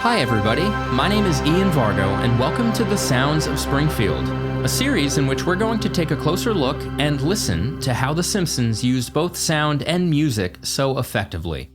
Hi everybody, my name is Ian Vargo and welcome to the Sounds of Springfield, a series in which we're going to take a closer look and listen to how the Simpsons used both sound and music so effectively.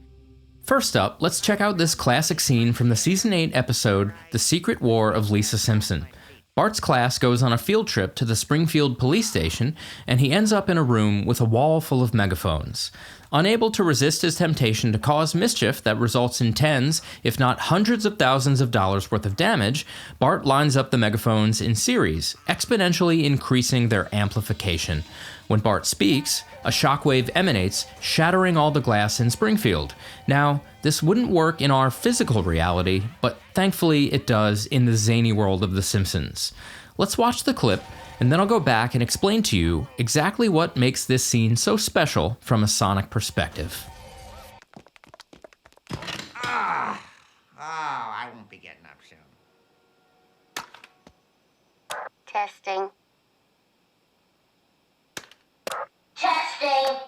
First up, let's check out this classic scene from the Season 8 episode, The Secret War of Lisa Simpson. Bart's class goes on a field trip to the Springfield police station, and he ends up in a room with a wall full of megaphones. Unable to resist his temptation to cause mischief that results in tens, if not hundreds of thousands of dollars worth of damage, Bart lines up the megaphones in series, exponentially increasing their amplification. When Bart speaks, a shockwave emanates, shattering all the glass in Springfield. Now, this wouldn't work in our physical reality, but thankfully it does in the zany world of The Simpsons. Let's watch the clip, and then I'll go back and explain to you exactly what makes this scene so special from a sonic perspective. I won't be getting up soon. Testing. Testing.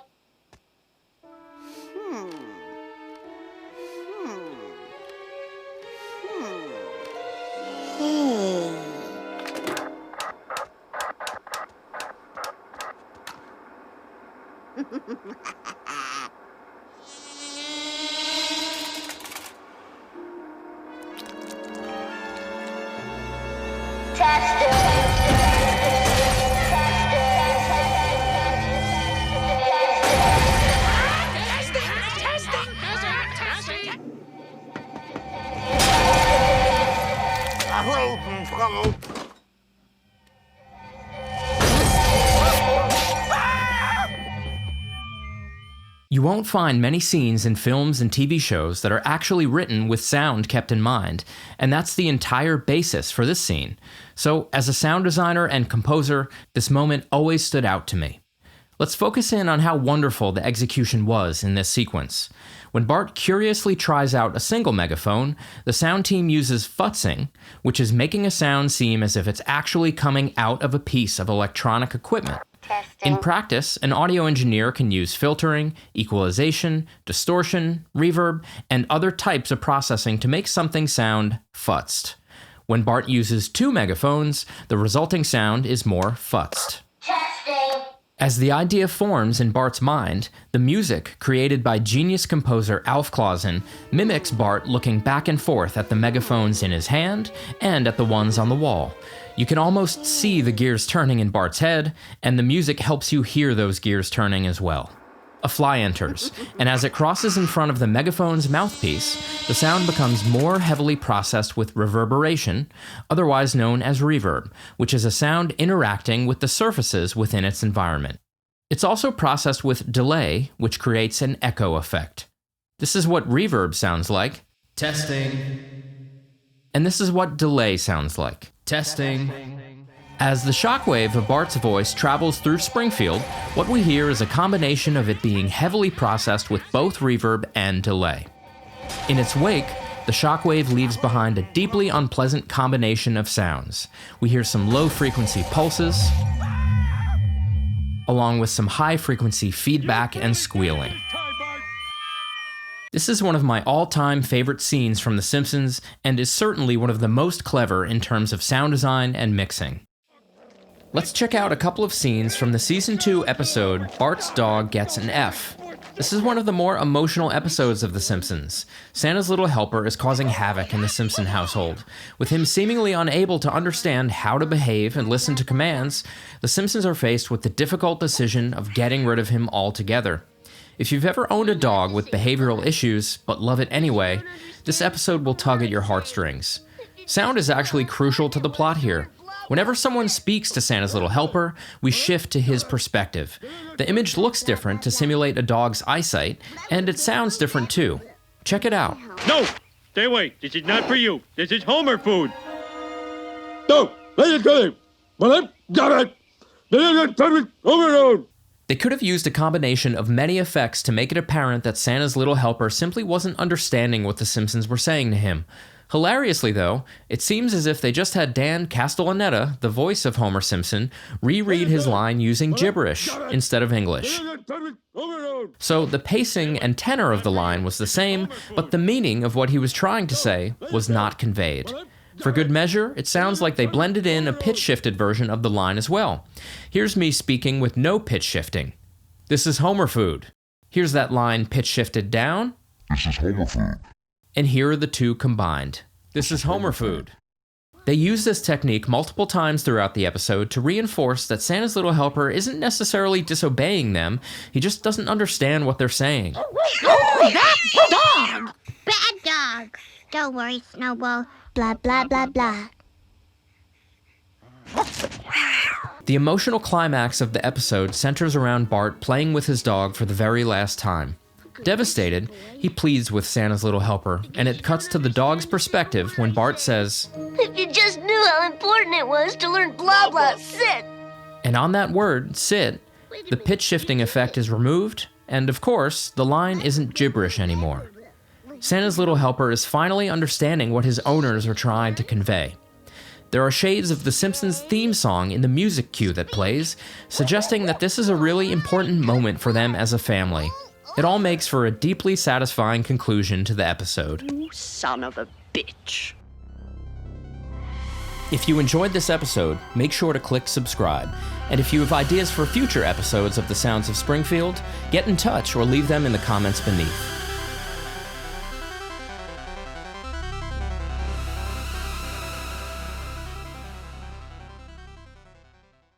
You won't find many scenes in films and TV shows that are actually written with sound kept in mind, and that's the entire basis for this scene. So, as a sound designer and composer, this moment always stood out to me. Let's focus in on how wonderful the execution was in this sequence. When Bart curiously tries out a single megaphone, the sound team uses Futzing, which is making a sound seem as if it's actually coming out of a piece of electronic equipment. In practice, an audio engineer can use filtering, equalization, distortion, reverb, and other types of processing to make something sound futzed. When Bart uses two megaphones, the resulting sound is more futzed. As the idea forms in Bart's mind, the music, created by genius composer Alf Clausen, mimics Bart looking back and forth at the megaphones in his hand and at the ones on the wall. You can almost see the gears turning in Bart's head, and the music helps you hear those gears turning as well. A fly enters, and as it crosses in front of the megaphone's mouthpiece, the sound becomes more heavily processed with reverberation, otherwise known as reverb, which is a sound interacting with the surfaces within its environment. It's also processed with delay, which creates an echo effect. This is what reverb sounds like. Testing. And this is what delay sounds like. Testing. As the shockwave of Bart's voice travels through Springfield, what we hear is a combination of it being heavily processed with both reverb and delay. In its wake, the shockwave leaves behind a deeply unpleasant combination of sounds. We hear some low-frequency pulses, along with some high-frequency feedback and squealing. This is one of my all-time favorite scenes from The Simpsons, and is certainly one of the most clever in terms of sound design and mixing. Let's check out a couple of scenes from the Season 2 episode, Bart's Dog Gets an F. This is one of the more emotional episodes of The Simpsons. Santa's little helper is causing havoc in the Simpson household. With him seemingly unable to understand how to behave and listen to commands, the Simpsons are faced with the difficult decision of getting rid of him altogether. If you've ever owned a dog with behavioral issues, but love it anyway, this episode will tug at your heartstrings. Sound is actually crucial to the plot here. Whenever someone speaks to Santa's little helper, we shift to his perspective. The image looks different to simulate a dog's eyesight, and it sounds different too. Check it out. No! Stay away! This is not for you! This is Homer food! No! Let it go! Well, I got it! They could have used a combination of many effects to make it apparent that Santa's little helper simply wasn't understanding what the Simpsons were saying to him. Hilariously, though, it seems as if they just had Dan Castellaneta, the voice of Homer Simpson, reread his line using gibberish instead of English. So the pacing and tenor of the line was the same, but the meaning of what he was trying to say was not conveyed. For good measure, it sounds like they blended in a pitch-shifted version of the line as well. Here's me speaking with no pitch shifting. This is Homer food. Here's that line pitch-shifted down. This is Homer food. And here are the two combined. This is Homer food. They use this technique multiple times throughout the episode to reinforce that Santa's little helper isn't necessarily disobeying them, he just doesn't understand what they're saying. That dog! Bad dog. Don't worry, Snowball. Blah, blah, blah, blah. The emotional climax of the episode centers around Bart playing with his dog for the very last time. Devastated, he pleads with Santa's little helper, and it cuts to the dog's perspective when Bart says, If you just knew how important it was to learn blah blah, sit. And on that word, sit, the pitch shifting effect is removed, and of course, the line isn't gibberish anymore. Santa's little helper is finally understanding what his owners are trying to convey. There are shades of the Simpsons theme song in the music cue that plays, suggesting that this is a really important moment for them as a family. It all makes for a deeply satisfying conclusion to the episode. You son of a bitch. If you enjoyed this episode, make sure to click subscribe. And if you have ideas for future episodes of the Sounds of Springfield, get in touch or leave them in the comments beneath.